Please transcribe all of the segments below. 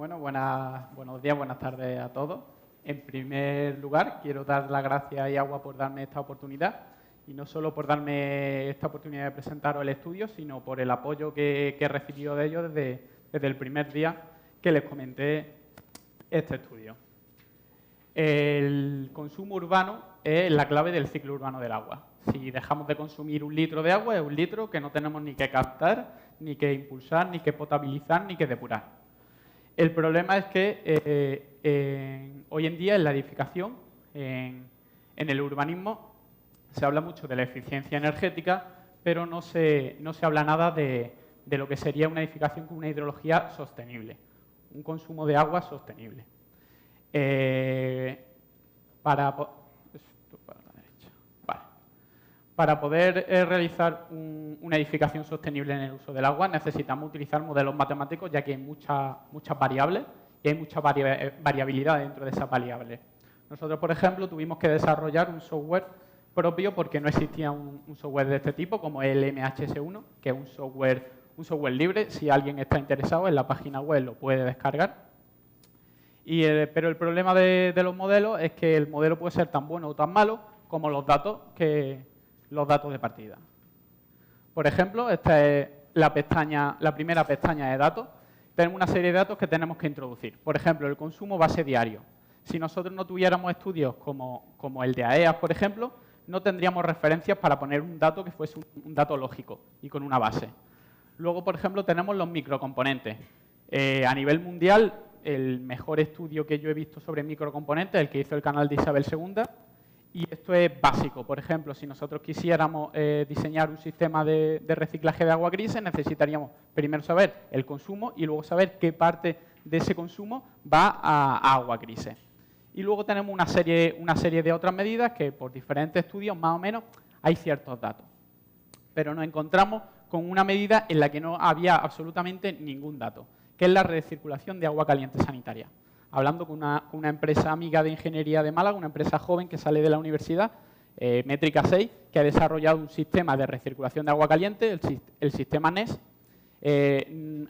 Bueno, buenos días, buenas tardes a todos. En primer lugar, quiero dar las gracias a IAGUA por darme esta oportunidad, y no solo por darme esta oportunidad de presentaros el estudio, sino por el apoyo que he recibido de ellos desde el primer día que les comenté este estudio. El consumo urbano es la clave del ciclo urbano del agua. Si dejamos de consumir 1 litro de agua, es 1 litro que no tenemos ni que captar, ni que impulsar, ni que potabilizar, ni que depurar. El problema es que hoy en día en la edificación, en el urbanismo, se habla mucho de la eficiencia energética, pero no se habla nada de lo que sería una edificación con una hidrología sostenible, un consumo de agua sostenible. Para poder realizar una edificación sostenible en el uso del agua necesitamos utilizar modelos matemáticos, ya que hay muchas variables y hay mucha variabilidad dentro de esas variables. Nosotros, por ejemplo, tuvimos que desarrollar un software propio porque no existía un software de este tipo como el MHS1, que es un software libre. Si alguien está interesado, en la página web lo puede descargar. Pero el problema de los modelos es que el modelo puede ser tan bueno o tan malo como los datos de partida. Por ejemplo, esta es la primera pestaña de datos. Tenemos una serie de datos que tenemos que introducir. Por ejemplo, el consumo base diario. Si nosotros no tuviéramos estudios como el de AEAS, por ejemplo, no tendríamos referencias para poner un dato que fuese un dato lógico y con una base. Luego, por ejemplo, tenemos los microcomponentes. A nivel mundial, el mejor estudio que yo he visto sobre microcomponentes es el que hizo el canal de Isabel II. Y esto es básico. Por ejemplo, si nosotros quisiéramos diseñar un sistema de reciclaje de agua grises, necesitaríamos primero saber el consumo y luego saber qué parte de ese consumo va a agua grises. Y luego tenemos una serie de otras medidas que por diferentes estudios más o menos hay ciertos datos. Pero nos encontramos con una medida en la que no había absolutamente ningún dato, que es la recirculación de agua caliente sanitaria. Hablando con una empresa amiga de ingeniería de Málaga, una empresa joven que sale de la universidad, Métrica 6, que ha desarrollado un sistema de recirculación de agua caliente, el sistema NES.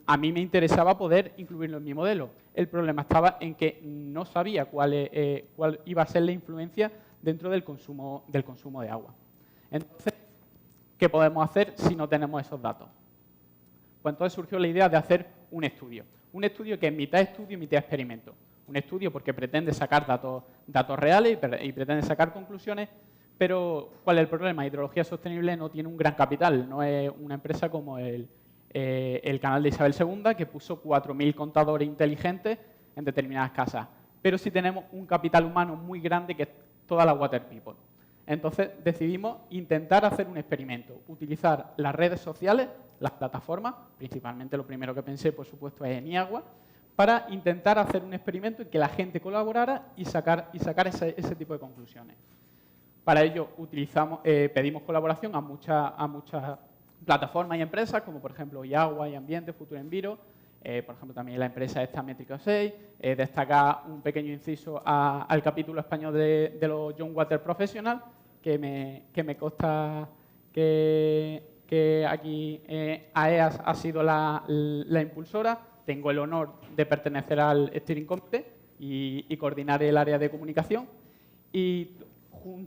A mí me interesaba poder incluirlo en mi modelo. El problema estaba en que no sabía cuál iba a ser la influencia dentro del consumo de agua. Entonces, ¿qué podemos hacer si no tenemos esos datos? Pues entonces surgió la idea de hacer un estudio. Un estudio que es mitad estudio y mitad experimento. Un estudio porque pretende sacar datos reales y pretende sacar conclusiones, pero ¿cuál es el problema? Hidrología Sostenible no tiene un gran capital, no es una empresa como el canal de Isabel II, que puso 4.000 contadores inteligentes en determinadas casas. Pero sí tenemos un capital humano muy grande que es toda la Water People. Entonces decidimos intentar hacer un experimento, utilizar las redes sociales, las plataformas, principalmente lo primero que pensé, por supuesto, es en IAGUA, para intentar hacer un experimento en que la gente colaborara y sacar ese tipo de conclusiones. Para ello pedimos colaboración a muchas plataformas y empresas, como por ejemplo IAGUA y Ambiente, Futuro Enviro, por ejemplo también la empresa esta Métrica 6, destacar un pequeño inciso al capítulo español de los John Water Professional, que me consta que aquí AEAS ha sido la impulsora. Tengo el honor de pertenecer al Steering Committee y coordinar el área de comunicación. Y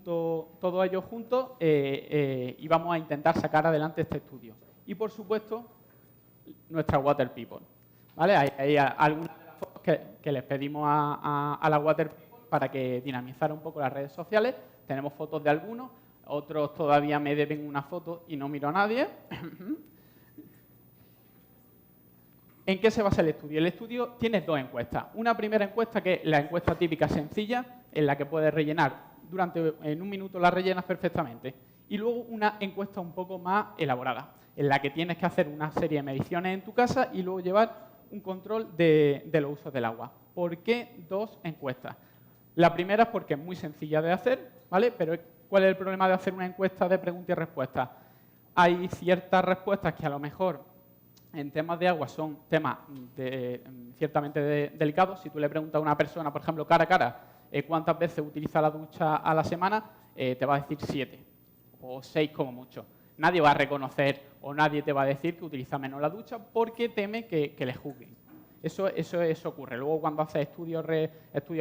todos ellos juntos íbamos a intentar sacar adelante este estudio. Y, por supuesto, nuestra Water People. ¿Vale? Hay algunas de las fotos que les pedimos a la Water People para que dinamizara un poco las redes sociales. Tenemos fotos de algunos, otros todavía me deben una foto y no miro a nadie. ¿En qué se basa el estudio? El estudio tiene 2 encuestas. Una primera encuesta, que es la encuesta típica sencilla, en la que puedes rellenar en 1 minuto, la rellenas perfectamente. Y luego una encuesta un poco más elaborada, en la que tienes que hacer una serie de mediciones en tu casa y luego llevar un control de los usos del agua. ¿Por qué 2 encuestas? La primera es porque es muy sencilla de hacer, ¿vale? Pero ¿cuál es el problema de hacer una encuesta de preguntas y respuestas? Hay ciertas respuestas que a lo mejor en temas de agua son temas ciertamente delicados. Si tú le preguntas a una persona, por ejemplo, cara a cara, cuántas veces utiliza la ducha a la semana, te va a decir 7 o 6 como mucho. Nadie va a reconocer o nadie te va a decir que utiliza menos la ducha porque teme que le juzguen. Eso ocurre. Luego, cuando haces estudios,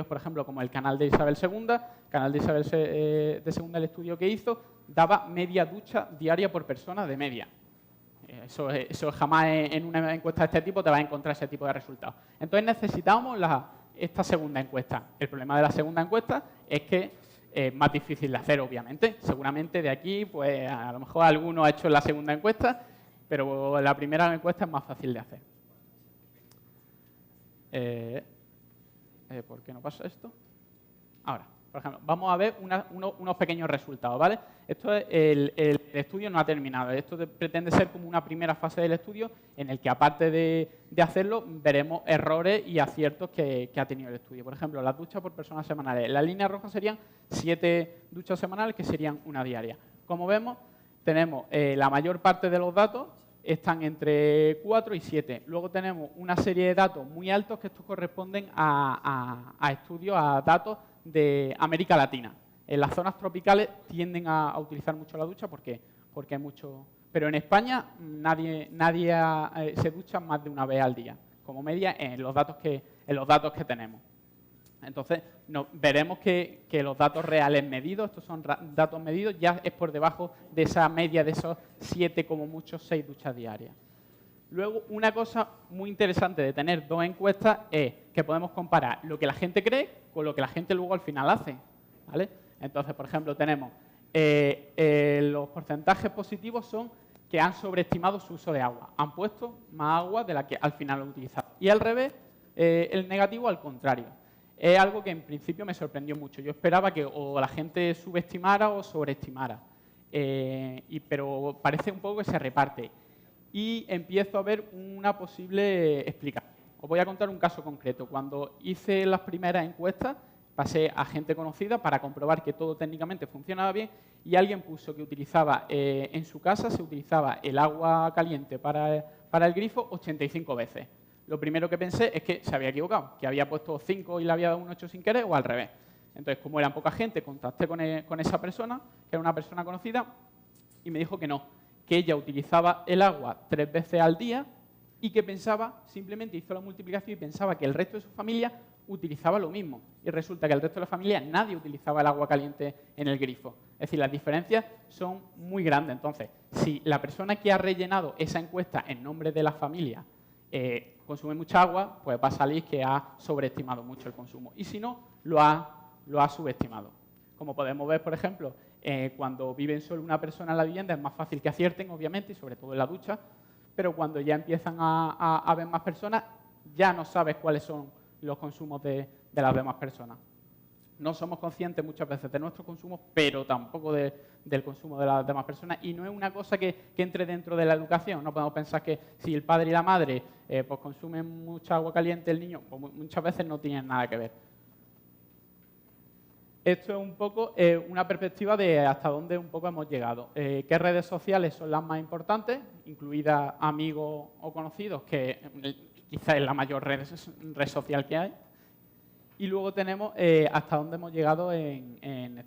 por ejemplo, como el canal de Isabel II, canal de Isabel II, el estudio que hizo, daba media ducha diaria por persona de media. Eso jamás en una encuesta de este tipo te vas a encontrar ese tipo de resultados. Entonces necesitamos esta segunda encuesta. El problema de la segunda encuesta es que es más difícil de hacer, obviamente. Seguramente de aquí, pues a lo mejor alguno ha hecho la segunda encuesta, pero la primera encuesta es más fácil de hacer. ¿Por qué no pasa esto? Ahora, por ejemplo, vamos a ver unos pequeños resultados, ¿vale? Esto es el estudio no ha terminado. Esto pretende ser como una primera fase del estudio en el que, aparte de hacerlo, veremos errores y aciertos que ha tenido el estudio. Por ejemplo, las duchas por personas semanales. La línea roja serían 7 duchas semanales, que serían una diaria. Como vemos, tenemos la mayor parte de los datos están entre 4 y 7. Luego tenemos una serie de datos muy altos que estos corresponden a estudios, a datos de América Latina. En las zonas tropicales tienden a utilizar mucho la ducha porque hay mucho... Pero en España nadie se ducha más de una vez al día, como media en los datos que tenemos. Entonces, veremos que los datos reales medidos, estos son datos medidos, ya es por debajo de esa media de esos 7, como mucho, 6 duchas diarias. Luego, una cosa muy interesante de tener dos encuestas es que podemos comparar lo que la gente cree con lo que la gente luego al final hace, ¿vale? Entonces, por ejemplo, tenemos los porcentajes positivos son que han sobreestimado su uso de agua. Han puesto más agua de la que al final lo utilizado. Y al revés, el negativo al contrario. Es algo que en principio me sorprendió mucho. Yo esperaba que o la gente subestimara o sobreestimara. Pero parece un poco que se reparte. Y empiezo a ver una posible explicación. Os voy a contar un caso concreto. Cuando hice las primeras encuestas, pasé a gente conocida para comprobar que todo técnicamente funcionaba bien y alguien puso que utilizaba en su casa, se utilizaba el agua caliente para el grifo 85 veces. Lo primero que pensé es que se había equivocado, que había puesto 5 y le había dado un 8 sin querer o al revés. Entonces, como eran poca gente, contacté con esa persona, que era una persona conocida, y me dijo que no, que ella utilizaba el agua 3 veces al día y que pensaba, simplemente hizo la multiplicación y pensaba que el resto de su familia utilizaba lo mismo. Y resulta que el resto de la familia nadie utilizaba el agua caliente en el grifo. Es decir, las diferencias son muy grandes. Entonces, si la persona que ha rellenado esa encuesta en nombre de la familia consume mucha agua, pues va a salir que ha sobreestimado mucho el consumo. Y si no, lo ha subestimado. Como podemos ver, por ejemplo, cuando viven solo una persona en la vivienda es más fácil que acierten, obviamente, y sobre todo en la ducha, pero cuando ya empiezan a haber más personas, ya no sabes cuáles son los consumos de las demás personas. No somos conscientes muchas veces de nuestros consumos, pero tampoco del consumo de las demás personas. Y no es una cosa que entre dentro de la educación. No podemos pensar que si el padre y la madre pues consumen mucha agua caliente, el niño, pues muchas veces no tienen nada que ver. Esto es un poco una perspectiva de hasta dónde un poco hemos llegado. ¿Qué redes sociales son las más importantes? Incluidas amigos o conocidos, que quizás es la mayor red social que hay. Y luego tenemos hasta dónde hemos llegado en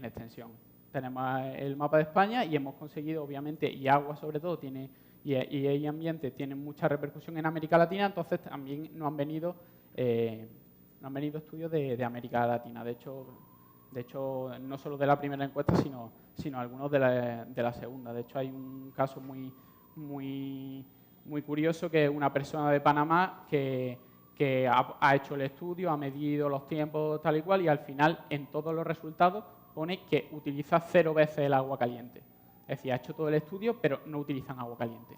extensión. Tenemos el mapa de España y hemos conseguido, obviamente, y agua sobre todo, y ambiente tienen mucha repercusión en América Latina, entonces también nos han venido estudios de América Latina. De hecho, no solo de la primera encuesta, sino algunos de la segunda. De hecho, hay un caso muy curioso, que es una persona de Panamá que ha hecho el estudio, ha medido los tiempos tal y cual, y al final, en todos los resultados, pone que utiliza 0 veces el agua caliente. Es decir, ha hecho todo el estudio, pero no utilizan agua caliente.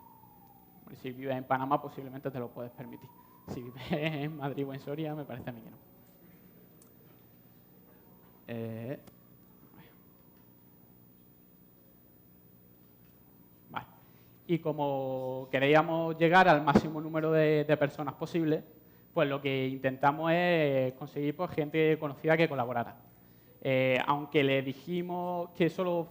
Si vives en Panamá, posiblemente te lo puedes permitir. Si vives en Madrid o en Soria, me parece a mí que no. Vale. Y como queríamos llegar al máximo número de personas posible, pues lo que intentamos es conseguir pues, gente conocida que colaborara. Aunque le dijimos que solo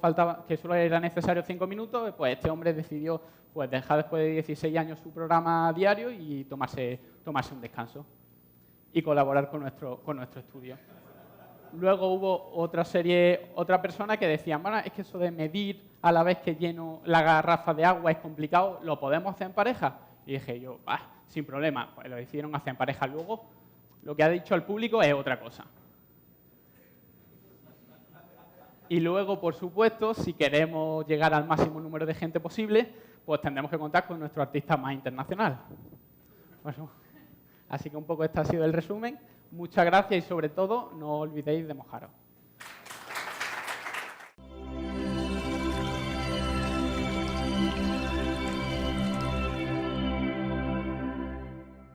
era necesario 5 minutos, pues este hombre decidió pues, dejar después de 16 años su programa diario y tomarse un descanso y colaborar con nuestro estudio. Luego hubo otra persona que decía, bueno, es que eso de medir a la vez que lleno la garrafa de agua es complicado, ¿lo podemos hacer en pareja? Y dije yo, sin problema. Pues lo decidieron hacer en pareja. Luego, lo que ha dicho el público es otra cosa. Y luego, por supuesto, si queremos llegar al máximo número de gente posible, pues tendremos que contar con nuestro artista más internacional. Bueno, así que un poco este ha sido el resumen. Muchas gracias y, sobre todo, no olvidéis de mojaros.